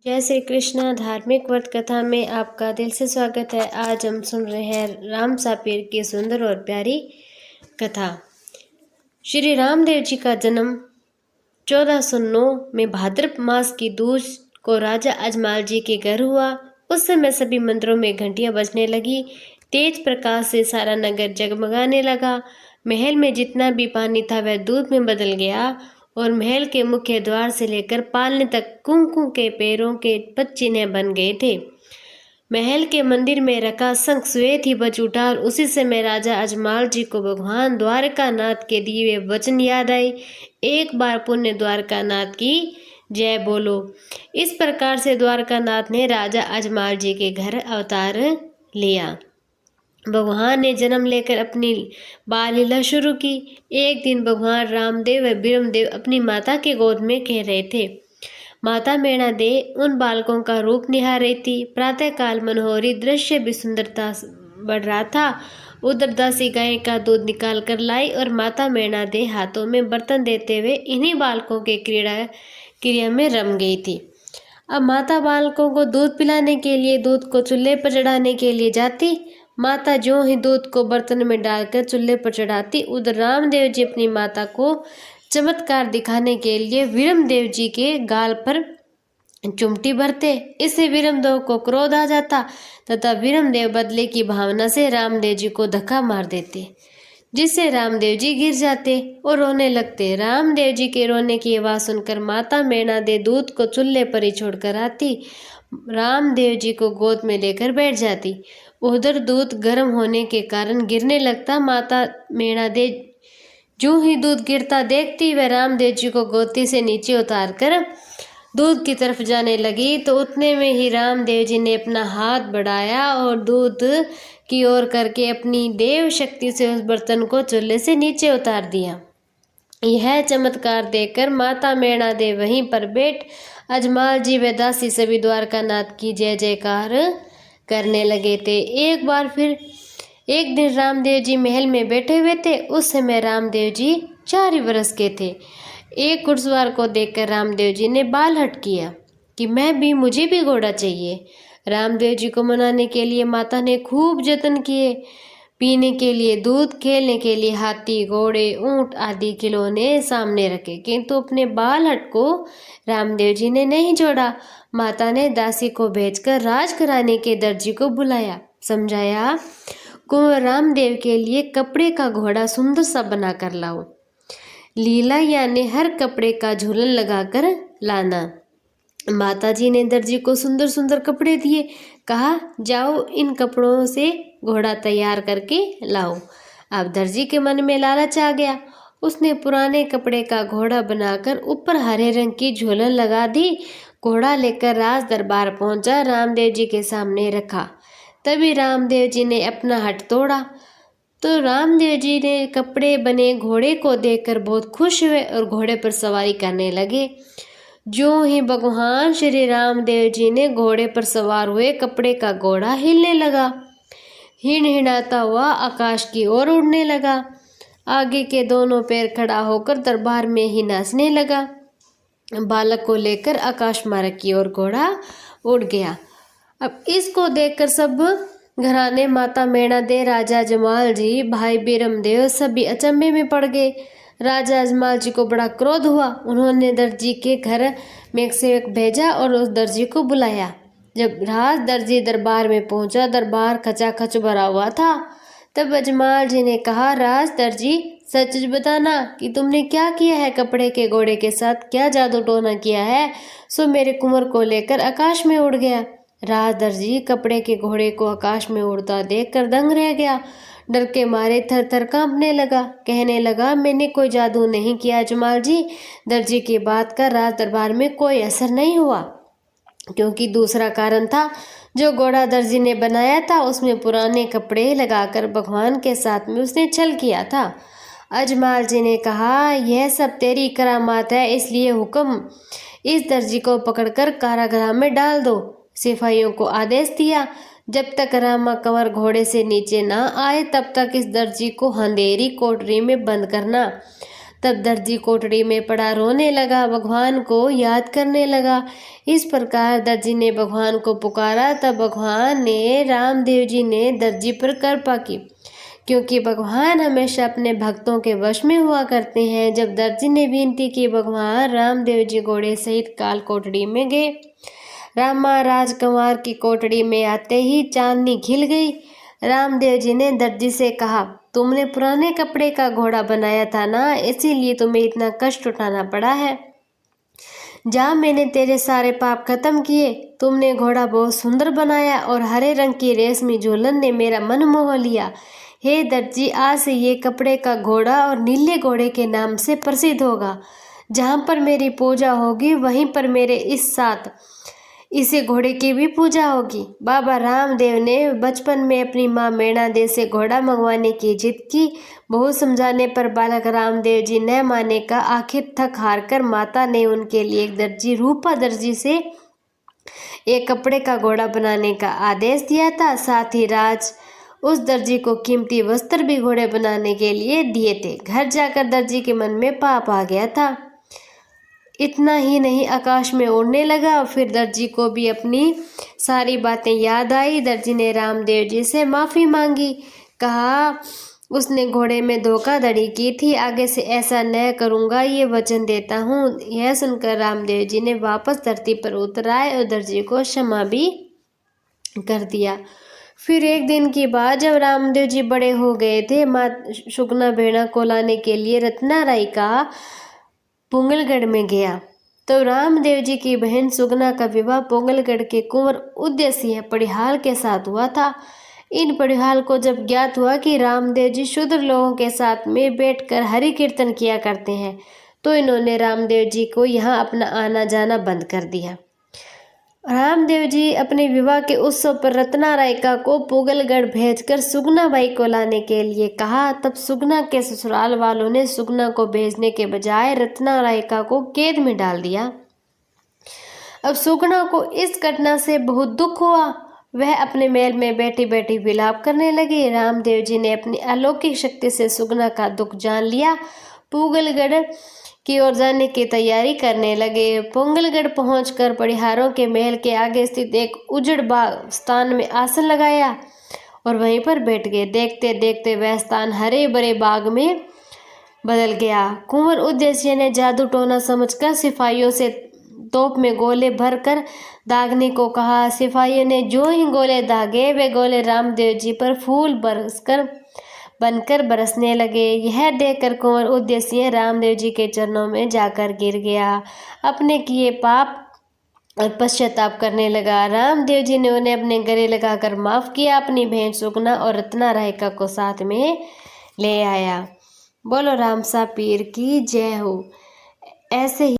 जय श्री कृष्ण। धार्मिक व्रत कथा में आपका दिल से स्वागत है। आज हम सुन रहे हैं राम सापीर की सुंदर और प्यारी कथा। श्री रामदेव जी का जन्म 1409 में भाद्रपद मास की दूज को राजा अजमाल जी के घर हुआ। उस समय सभी मंदिरों में घंटियां बजने लगी। तेज प्रकाश से सारा नगर जगमगाने लगा। महल में जितना भी पानी था वह दूध में बदल गया और महल के मुख्य द्वार से लेकर पालने तक कुंकू के पैरों के पदचिन्ह बन गए थे। महल के मंदिर में रखा शंख श्वेत ही बज उठा और उसी समय राजा अजमाल जी को भगवान द्वारकानाथ के दिए वचन याद आए। एक बार पुण्य द्वारकानाथ की जय बोलो। इस प्रकार से द्वारकानाथ ने राजा अजमाल जी के घर अवतार लिया। भगवान ने जन्म लेकर अपनी बाल लीला शुरू की। एक दिन भगवान रामदेव व ब्रह्मदेव अपनी माता के गोद में कह रहे थे। माता मैना दे उन बालकों का रूप निहार रही थी। प्रातःकाल मनोहरी दृश्य भी सुंदरता बढ़ रहा था। उधर दासी गाय का दूध निकाल कर लाई और माता मैना दे हाथों में बर्तन देते हुए इन्हीं बालकों के क्रिया में रम गई थी। अब माता बालकों को दूध पिलाने के लिए दूध को चूल्हे पर चढ़ाने के लिए जाती। माता जो ही दूध को बर्तन में डालकर चूल्हे पर चढ़ाती, उधर रामदेव जी अपनी माता को चमत्कार दिखाने के लिए वीरमदेव जी के गाल पर चुमटी भरते। इससे वीरमदेव को क्रोध आ जाता तथा वीरमदेव बदले की भावना से रामदेव जी को धक्का मार देते, जिससे रामदेव जी गिर जाते और रोने लगते। रामदेव जी के रोने की आवाज़ सुनकर माता मैना दे दूध को चूल्हे पर ही छोड़कर आती, रामदेव जी को गोद में लेकर बैठ जाती। उधर दूध गर्म होने के कारण गिरने लगता। माता मैना दे जो ही दूध गिरता देखती वह रामदेव जी को गोदी से नीचे उतार कर दूध की तरफ जाने लगी, तो उतने में ही रामदेव जी ने अपना हाथ बढ़ाया और दूध की ओर करके अपनी देव शक्ति से उस बर्तन को चूल्हे से नीचे उतार दिया। यह चमत्कार देखकर माता मैना दे वहीं पर बैठ अजमाल जी व दासी सभी द्वारकानाथ की जय जयकार करने लगे थे। एक दिन रामदेव जी महल में बैठे हुए थे। उस समय रामदेव जी 4 वर्ष के थे। एक घुड़सवार को देखकर रामदेव जी ने बाल हट किया कि मुझे भी घोड़ा चाहिए। रामदेव जी को मनाने के लिए माता ने खूब जतन किए। पीने के लिए दूध, खेलने के लिए हाथी, घोड़े, ऊंट आदि खिलौने सामने रखे, किंतु अपने बाल हट को रामदेव जी ने नहीं जोड़ा। माता ने दासी को भेजकर राजघराने के दर्जी को बुलाया, समझाया कुंवर रामदेव के लिए कपड़े का घोड़ा सुंदर सा बना कर लाओ। लीला यानी हर कपड़े का झूलन लगाकर लाना। माता जी ने दर्जी को सुंदर सुंदर कपड़े दिए। कहा, जाओ इन कपड़ों से घोड़ा तैयार करके लाओ। अब दर्जी के मन में लालच आ गया। उसने पुराने कपड़े का घोड़ा बनाकर ऊपर हरे रंग की झूलन लगा दी। घोड़ा लेकर राज दरबार पहुंचा, रामदेव जी के सामने रखा। तभी रामदेव जी ने अपना हठ तोड़ा। तो रामदेव जी ने कपड़े बने घोड़े को देखकर बहुत खुश हुए और घोड़े पर सवारी करने लगे। जो ही भगवान श्री रामदेव जी ने घोड़े पर सवार हुए, कपड़े का घोड़ा हिलने लगा। हिड़हिड़ाता हुआ आकाश की ओर उड़ने लगा। आगे के दोनों पैर खड़ा होकर दरबार में ही नाचने लगा। बालक को लेकर आकाश मार्ग की ओर घोड़ा उड़ गया। अब इसको देखकर सब घराने, माता मैना दे, राजा अजमाल जी, भाई बीरमदेव सभी अचंभे में पड़ गए। राजा अजमाल जी को बड़ा क्रोध हुआ। उन्होंने दर्जी के घर में एक सेवक भेजा और उस दर्जी को बुलाया। जब राज दर्जी दरबार में पहुंचा, दरबार खचाखच भरा हुआ था। तब अजमाल जी ने कहा, राज दर्जी, सच बताना कि तुमने क्या किया है। कपड़े के घोड़े के साथ क्या जादू टोना किया है, सो मेरे कुंवर को लेकर आकाश में उड़ गया। राज दर्जी कपड़े के घोड़े को आकाश में उड़ता देखकर दंग रह गया। डर के मारे थर थर कांपने लगा। कहने लगा, मैंने कोई जादू नहीं किया अजमाल जी। दर्जी की बात का राज दरबार में कोई असर नहीं हुआ, क्योंकि दूसरा कारण था। जो घोड़ा दर्जी ने बनाया था उसमें पुराने कपड़े लगाकर भगवान के साथ में उसने छल किया था। अजमाल जी ने कहा, यह सब तेरी करामात है, इसलिए हुक्म, इस दर्जी को पकड़कर कारागृह में डाल दो। सिपाहियों को आदेश दिया, जब तक रामा कंवर घोड़े से नीचे ना आए तब तक इस दर्जी को अंधेरी कोठरी में बंद करना। तब दर्जी कोठड़ी में पड़ा रोने लगा, भगवान को याद करने लगा। इस प्रकार दर्जी ने भगवान को पुकारा। तब भगवान ने रामदेव जी ने दर्जी पर कृपा की, क्योंकि भगवान हमेशा अपने भक्तों के वश में हुआ करते हैं। जब दर्जी ने विनती की, भगवान रामदेव जी घोड़े सहित काल कोठड़ी में गए। रामा राजकुमार की कोठड़ी में आते ही चांदनी खिल गई। रामदेव जी ने दर्जी से कहा, तुमने पुराने कपड़े का घोड़ा बनाया था ना, इसीलिए तुम्हें इतना कष्ट उठाना पड़ा है। जा, मैंने तेरे सारे पाप खत्म किए। तुमने घोड़ा बहुत सुंदर बनाया और हरे रंग की रेशमी झूलन ने मेरा मन मोह लिया। हे दर्जी, आज से ये कपड़े का घोड़ा और नीले घोड़े के नाम से प्रसिद्ध होगा। जहाँ पर मेरी पूजा होगी वहीं पर मेरे इस साथ इसे घोड़े की भी पूजा होगी। बाबा रामदेव ने बचपन में अपनी माँ मेणा दे से घोड़ा मंगवाने की जिद की। बहुत समझाने पर बालक रामदेव जी न माने का। आखिर थक हार कर माता ने उनके लिए एक दर्जी रूपा दर्जी से एक कपड़े का घोड़ा बनाने का आदेश दिया था। साथ ही राज उस दर्जी को कीमती वस्त्र भी घोड़े बनाने के लिए दिए थे। घर जाकर दर्जी के मन में पाप आ गया था। इतना ही नहीं, आकाश में उड़ने लगा। फिर दर्जी को भी अपनी सारी बातें याद आई। दर्जी ने रामदेव जी से माफ़ी मांगी। कहा उसने घोड़े में धोखाधड़ी की थी, आगे से ऐसा न करूँगा, ये वचन देता हूँ। यह सुनकर रामदेव जी ने वापस धरती पर उतर आए और दर्जी को क्षमा भी कर दिया। फिर एक दिन की बात, जब रामदेव जी बड़े हो गए थे, माँ सुगना भेड़ा को लाने के लिए रत्ना राय का पोंगलगढ़ में गया। तो रामदेव जी की बहन सुगना का विवाह पोंगलगढ़ के कुंवर उदय सिंह पड़िहाल के साथ हुआ था। इन पड़िहाल को जब ज्ञात हुआ कि रामदेव जी शूद्र लोगों के साथ में बैठकर हरि कीर्तन किया करते हैं, तो इन्होंने रामदेव जी को यहाँ अपना आना जाना बंद कर दिया। रामदेव जी अपने विवाह के उत्सव पर रत्ना रायका को पोंगलगढ़ भेजकर सुगना बाई को लाने के लिए कहा। तब सुगना के ससुराल वालों ने सुगना को भेजने के बजाय रत्ना रायका को कैद में डाल दिया। अब सुगना को इस घटना से बहुत दुख हुआ। वह अपने महल में बैठी बैठी विलाप करने लगी। रामदेव जी ने अपनी अलौकिक शक्ति से सुगना का दुख जान लिया। पोंगलगढ़ की ओर जाने की तैयारी करने लगे। पोंगलगढ़ पहुंचकर पड़िहारों के महल के आगे स्थित एक उजड़ बाग स्थान में आसन लगाया और वहीं पर बैठ गए। देखते देखते वह स्थान हरे भरे बाग में बदल गया। कुंवर उदय सिंह ने जादू टोना समझकर सिपाहियों से तोप में गोले भरकर दागने को कहा। सिपाहियों ने जो ही गोले दागे, वे गोले रामदेव जी पर फूल बनकर बरसने लगे। यह देखकर कुंवर उदय सिंह रामदेव जी के चरणों में जाकर गिर गया। अपने किए पाप और पश्चाताप करने लगा। रामदेव जी ने उन्हें अपने गले लगाकर माफ किया। अपनी बहन सुगना और रत्ना रायका को साथ में ले आया। बोलो रामसा पीर की जय हो। ऐसे ही